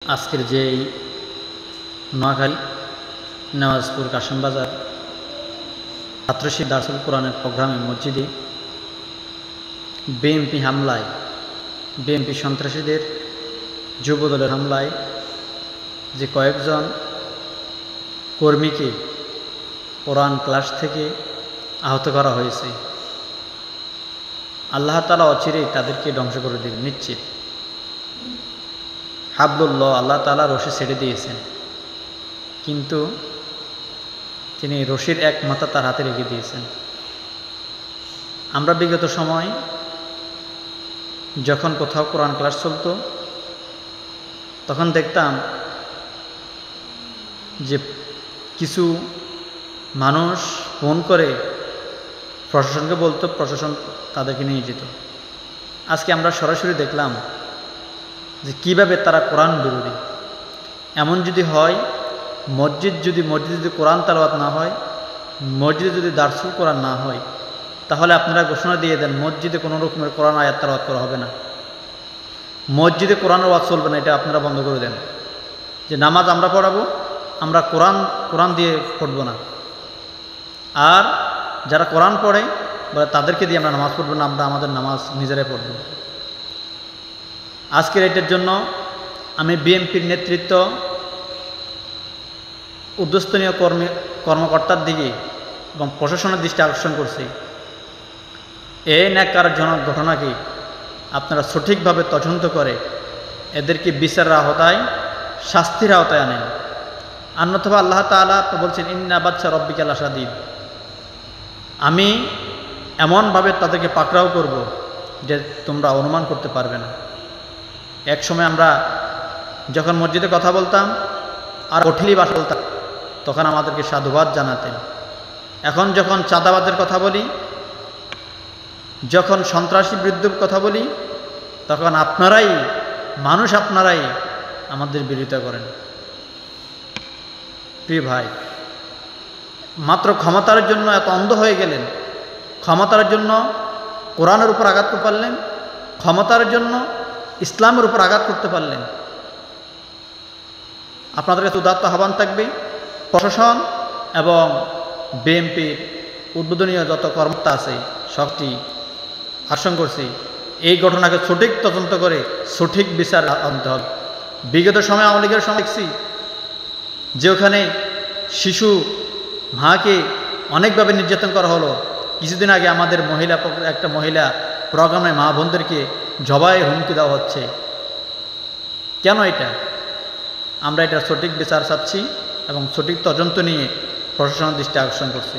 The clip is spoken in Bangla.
আজকের যে নোয়াখালী নেওয়াজপুর কাশিমবাজার ছাত্রশিব দারসুল কোরআনের প্রোগ্রামে মসজিদে বিএনপি হামলায়, বিএনপি সন্ত্রাসীদের যুবদলের হামলায় যে কয়েকজন কর্মীকে কোরআন ক্লাস থেকে আহত করা হয়েছে, আল্লাহ তাআলা অচিরেই তাদেরকে ধ্বংস করে দিবেন নিশ্চিত। হাবলুল্লাহ, আল্লাহ তাআলা রশি ছেড়ে দিয়েছেন, কিন্তু তিনি রশির এক মাথা তার হাতে রেখে দিয়েছেন। আমরা বিগত সময় যখন কোথাও কোরআন ক্লাস চলতো, তখন দেখতাম যে কিছু মানুষ ফোন করে প্রশাসনকে বলতো, প্রশাসন তাদেরকে নিয়ে যেত। আজকে আমরা সরাসরি দেখলাম যে কিভাবে তারা কোরআন বিরোধী। এমন যদি হয়, মসজিদে যদি কোরআন তেলাওয়াত না হয়, মসজিদে যদি দারসুল কোরআন না হয়, তাহলে আপনারা ঘোষণা দিয়ে দেন মসজিদে কোনো রকমের কোরআন আয়াত তেলাওয়াত করা হবে না, মসজিদে কোরআনের ওয়াজ চলবে না। এটা আপনারা বন্ধ করে দেন যে নামাজ আমরা পড়াবো, আমরা কোরআন দিয়ে পড়বো না। আর যারা কোরআন পড়ে তাদেরকে দিয়ে আমরা নামাজ পড়বো না, আমরা আমাদের নামাজ নিজেরাই পড়ব। আজকের এটার জন্য আমি বিএনপির নেতৃত্ব, ঊর্ধ্বস্তনীয় কর্মকর্তার দিকে এবং প্রশাসনের দৃষ্টি আকর্ষণ করছি। এই ন্যাক্কারজনক ঘটনাকে আপনারা সঠিকভাবে তদন্ত করে এদেরকে বিচারের আওতায়, শাস্তির আওতায় আনেন। অন্যথা আল্লাহ তাআলা বলছেন, ইন্না বাদশা রব্বিকা লাশাদীদ, আমি এমনভাবে তাদেরকে পাকড়াও করব যে তোমরা অনুমান করতে পারবে না। এক সময় আমরা যখন মসজিদে কথা বলতাম আর কঠিলি ভাষা বলতাম, তখন আমাদেরকে সাধুবাদ জানাতেন। এখন যখন চাঁদাবাদের কথা বলি, যখন সন্ত্রাসী বিরুদ্ধে কথা বলি, তখন আপনারাই আমাদের বিরোধিতা করেন। প্রিয় ভাই, মাত্র ক্ষমতার জন্য এত অন্ধ হয়ে গেলেন, ক্ষমতার জন্য কোরআনের উপর আঘাত করতে পারলেন, ক্ষমতার জন্য ইসলামের উপর আঘাত করতে পারলেন। আপনাদের কাছে উদাত্ত আহ্বান থাকবে, প্রশাসন এবং বিএনপির উদ্বোধনীয় যত কর্মকর্তা আছে সবটি আশঙ্কা করছি এই ঘটনাকে সঠিক তদন্ত করে সঠিক বিচার আনতে হবে। বিগত সময় আওয়ামী লীগের সময় দেখছি যে ওখানে শিশু মাকে অনেকভাবে নির্যাতন করা হলো। কিছুদিন আগে আমাদের একটা মহিলা প্রোগ্রামে মা বোনদেরকে জবাই হুমকি দেওয়া হচ্ছে। কেন এটা? আমরা এটা সঠিক বিচার চাচ্ছি এবং সঠিক তদন্ত নিয়ে প্রশাসনের দৃষ্টি আকর্ষণ করছি।